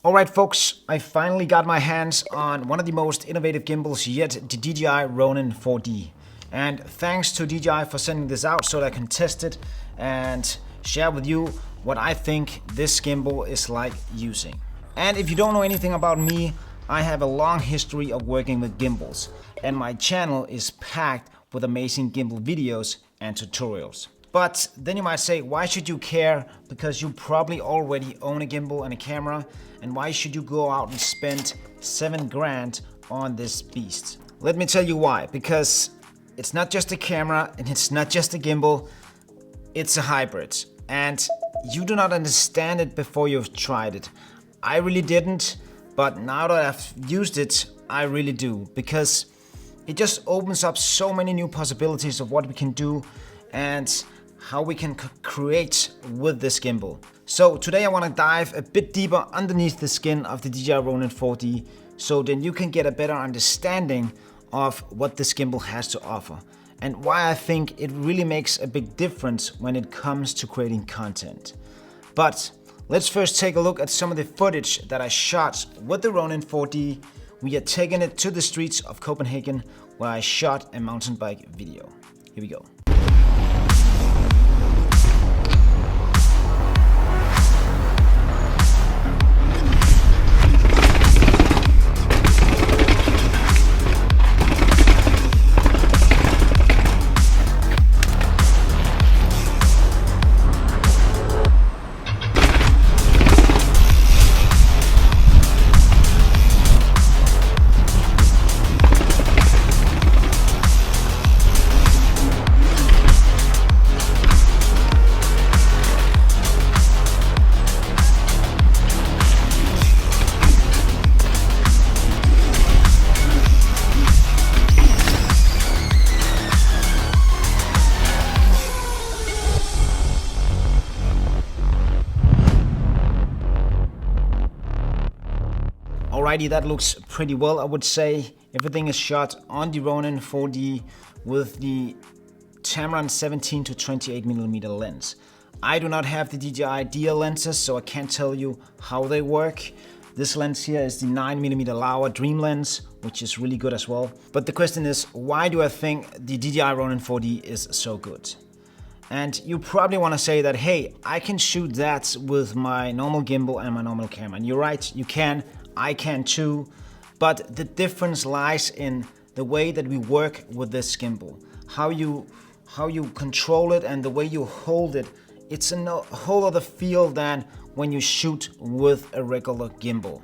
Alright folks, I finally got my hands on one of the most innovative gimbals yet, the Dji Ronin 4D. And thanks to DJI for sending this out so that I can test it and share with you what I think this gimbal is like using. And if you don't know anything about me, I have a long history of working with gimbals, and my channel is packed with amazing gimbal videos and tutorials. But then you might say, why should you care? Because you probably already own a gimbal and a camera, and why should you go out and spend 7 grand on this beast? Let me tell you why. Because it's not just a camera and it's not just a gimbal, it's a hybrid. And you do not understand it before you've tried it. I really didn't, but now that I've used it, I really do. Because it just opens up so many new possibilities of what we can do and how we can create with this gimbal. So today I want to dive a bit deeper underneath the skin of the Dji Ronin 4D, so then you can get a better understanding of what this gimbal has to offer and why I think it really makes a big difference when it comes to creating content. But let's first take a look at some of the footage that I shot with the Ronin 4D. We are taking it to the streets of Copenhagen where I shot a mountain bike video. Here we go. Alrighty, that looks pretty well, I would say. Everything is shot on the Ronin 4D with the Tamron 17 to 28mm lens. I do not have the DJI DL lenses, so I can't tell you how they work. This lens here is the 9mm Laowa Dream lens, which is really good as well. But the question is, why do I think the DJI Ronin 4D is so good? And you probably want to say that, hey, I can shoot that with my normal gimbal and my normal camera. And you're right, you can. I can too, but the difference lies in the way that we work with this gimbal. How you control it and the way you hold it. It's a whole other feel than when you shoot with a regular gimbal.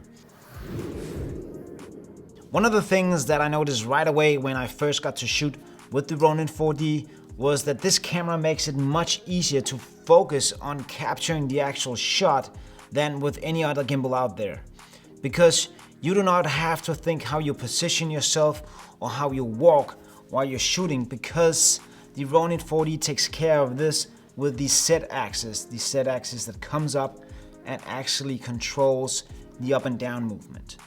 One of the things that I noticed right away when I first got to shoot with the Ronin 4D was that this camera makes it much easier to focus on capturing the actual shot than with any other gimbal out there. Because you do not have to think how you position yourself or how you walk while you're shooting, because the Ronin 4D takes care of this with the Z-axis that comes up and actually controls the up and down movement.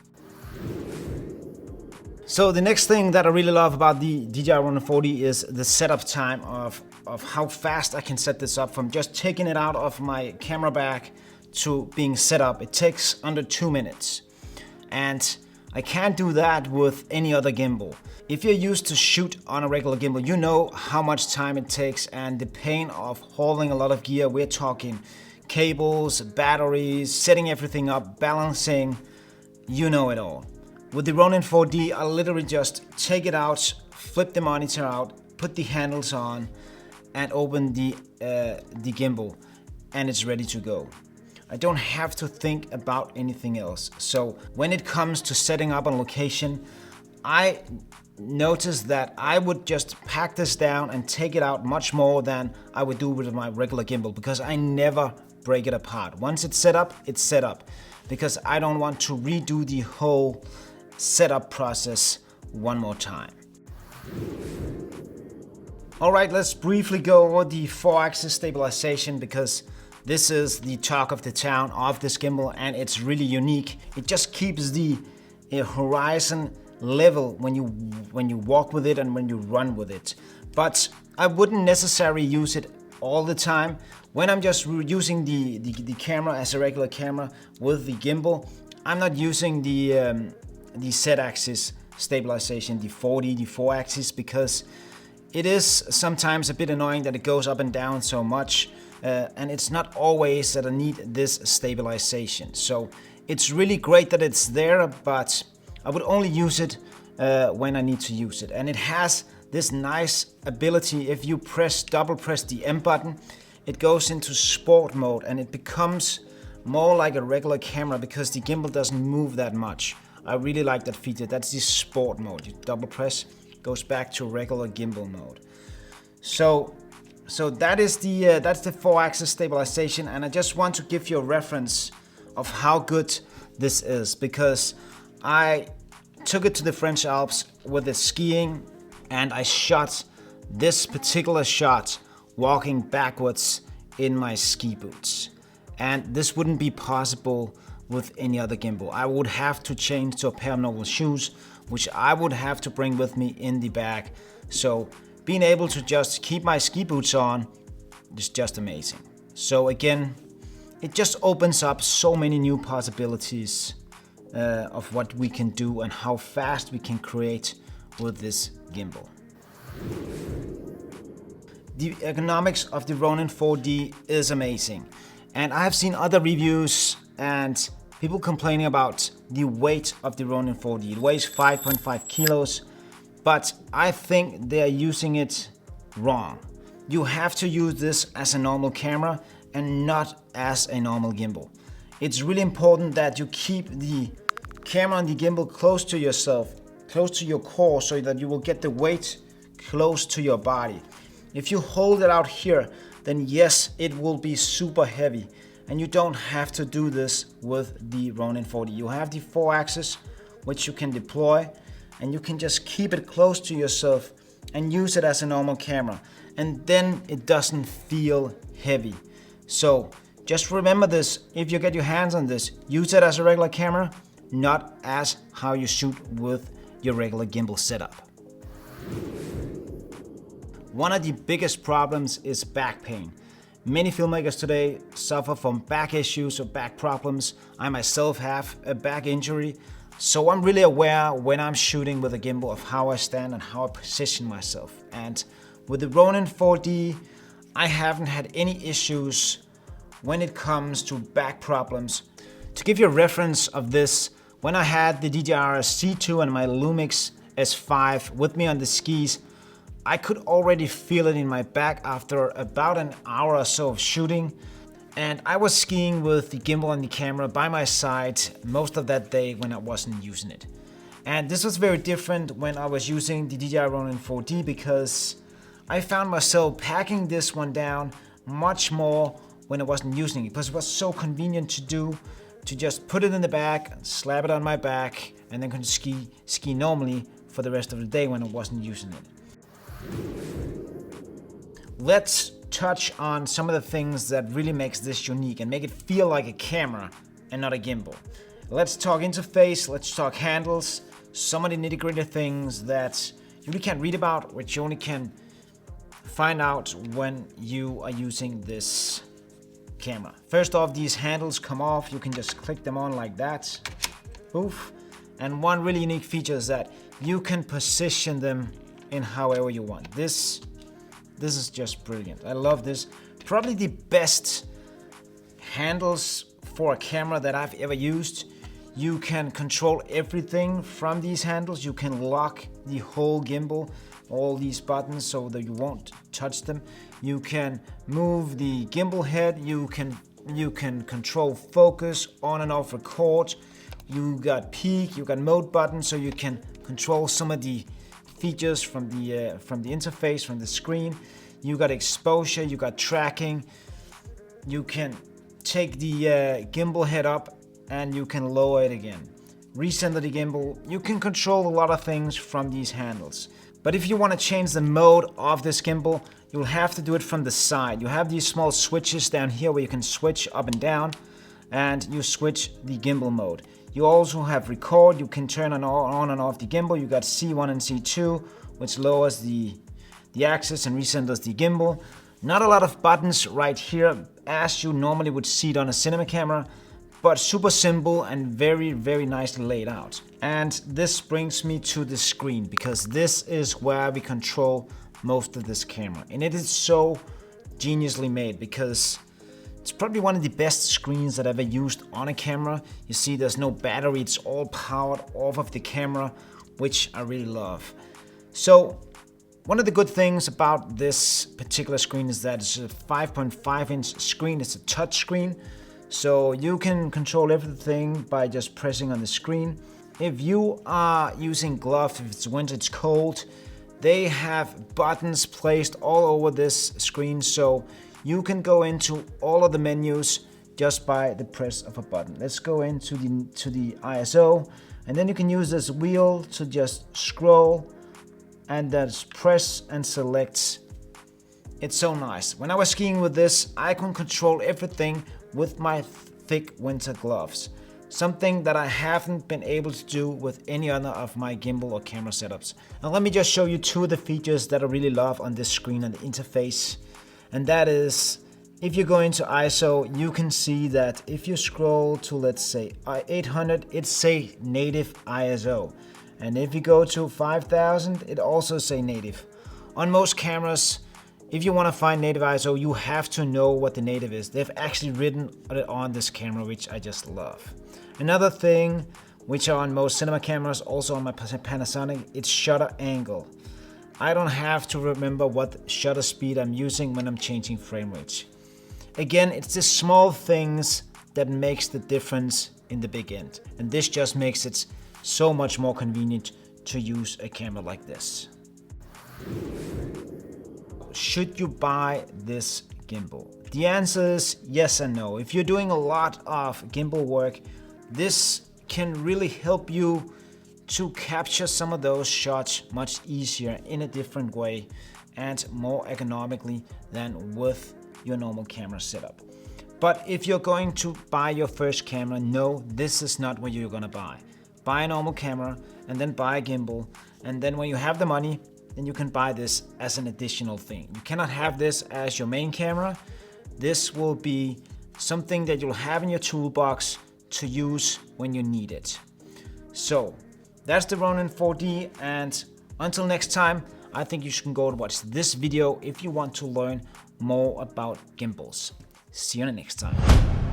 So the next thing that I really love about the Dji Ronin 4D is the setup time of how fast I can set this up from just taking it out of my camera bag to being set up. It takes under 2 minutes. And I can't do that with any other gimbal. If you're used to shoot on a regular gimbal, you know how much time it takes and the pain of hauling a lot of gear. We're talking cables, batteries, setting everything up, balancing, you know it all. With the Ronin 4D, I literally just take it out, flip the monitor out, put the handles on, and open the gimbal, and it's ready to go. I don't have to think about anything else. So when it comes to setting up on location, I noticed that I would just pack this down and take it out much more than I would do with my regular gimbal, because I never break it apart. Once it's set up, it's set up, because I don't want to redo the whole setup process one more time. Alright, let's briefly go over the 4-axis stabilization, because this is the talk of the town of this gimbal and it's really unique. It just keeps the horizon level when you walk with it and when you run with it. But I wouldn't necessarily use it all the time. When I'm just using the camera as a regular camera with the gimbal, I'm not using the Z-axis stabilization, the 4D, the 4-axis, because it is sometimes a bit annoying that it goes up and down so much, and it's not always that I need this stabilization. So it's really great that it's there, but I would only use it when I need to use it. And it has this nice ability, if you double press the M button, it goes into sport mode and it becomes more like a regular camera because the gimbal doesn't move that much. I really like that feature. That's the sport mode. You double press, goes back to regular gimbal mode. So that is that's the 4-axis stabilization, and I just want to give you a reference of how good this is, because I took it to the French Alps with it skiing, and I shot this particular shot walking backwards in my ski boots. And this wouldn't be possible with any other gimbal. I would have to change to a pair of normal shoes, which I would have to bring with me in the bag. So being able to just keep my ski boots on is just amazing. So again, it just opens up so many new possibilities of what we can do and how fast we can create with this gimbal. The ergonomics of the Ronin 4D is amazing. And I have seen other reviews and people complaining about the weight of the Ronin 4D. It weighs 5.5 kilos, but I think they are using it wrong. You have to use this as a normal camera and not as a normal gimbal. It's really important that you keep the camera and the gimbal close to yourself, close to your core, so that you will get the weight close to your body. If you hold it out here, then yes, it will be super heavy. And you don't have to do this with the Ronin 4D. You have the 4-axis, which you can deploy, and you can just keep it close to yourself and use it as a normal camera. And then it doesn't feel heavy. So just remember this, if you get your hands on this, use it as a regular camera, not as how you shoot with your regular gimbal setup. One of the biggest problems is back pain. Many filmmakers today suffer from back issues or back problems. I myself have a back injury, so I'm really aware when I'm shooting with a gimbal of how I stand and how I position myself. And with the Ronin 4D, I haven't had any issues when it comes to back problems. To give you a reference of this, when I had the DJI C2 and my Lumix S5 with me on the skis, I could already feel it in my back after about an hour or so of shooting. And I was skiing with the gimbal and the camera by my side most of that day when I wasn't using it. And this was very different when I was using the DJI Ronin 4D, because I found myself packing this one down much more when I wasn't using it, because it was so convenient to do, to just put it in the bag, slap it on my back, and then continue ski normally for the rest of the day when I wasn't using it. Let's touch on some of the things that really makes this unique and make it feel like a camera and not a gimbal. Let's talk interface, let's talk handles, some of the nitty-gritty things that you really can't read about, which you only can find out when you are using this camera. First off, these handles come off, you can just click them on like that. Poof. And one really unique feature is that you can position them in however you want. This is just brilliant. I love this. Probably the best handles for a camera that I've ever used. You can control everything from these handles. You can lock the whole gimbal, all these buttons, so that you won't touch them. You can move the gimbal head. You can control focus, on and off record. You got peak, you got mode buttons, so you can control some of the features from the interface, from the screen. You got exposure, you got tracking. You can take the gimbal head up and you can lower it again. Recenter the gimbal. You can control a lot of things from these handles. But if you want to change the mode of this gimbal, you'll have to do it from the side. You have these small switches down here where you can switch up and down, and you switch the gimbal mode. You also have record. You can turn on and off the gimbal. You got C1 and C2, which lowers the axis and recenters the gimbal. Not a lot of buttons right here as you normally would see it on a cinema camera, but super simple and very nicely laid out. And this brings me to the screen, because this is where we control most of this camera. And it is so geniusly made, because it's probably one of the best screens that I've ever used on a camera. You see there's no battery, it's all powered off of the camera, which I really love. So one of the good things about this particular screen is that it's a 5.5 inch screen. It's a touch screen, so you can control everything by just pressing on the screen. If you are using gloves, if it's winter, it's cold, they have buttons placed all over this screen, so you can go into all of the menus just by the press of a button. Let's go into the ISO, and then you can use this wheel to just scroll and that's press and select. It's so nice. When I was skiing with this, I can control everything with my thick winter gloves. Something that I haven't been able to do with any other of my gimbal or camera setups. Now let me just show you two of the features that I really love on this screen and the interface. And that is, if you go into ISO, you can see that if you scroll to, let's say, 800, it's say native ISO. And if you go to 5000, it also say native. On most cameras, if you want to find native ISO, you have to know what the native is. They've actually written it on this camera, which I just love. Another thing, which are on most cinema cameras, also on my Panasonic, it's shutter angle. I don't have to remember what shutter speed I'm using when I'm changing frame rates. Again, it's the small things that makes the difference in the big end. And this just makes it so much more convenient to use a camera like this. Should you buy this gimbal? The answer is yes and no. If you're doing a lot of gimbal work, this can really help you to capture some of those shots much easier in a different way and more economically than with your normal camera setup. But if you're going to buy your first camera, no, this is not what you're gonna buy. Buy a normal camera and then buy a gimbal, and then when you have the money, then you can buy this as an additional thing. You cannot have this as your main camera. This will be something that you'll have in your toolbox to use when you need it. So that's the Ronin 4D, and until next time, I think you should go and watch this video if you want to learn more about gimbals. See you next time.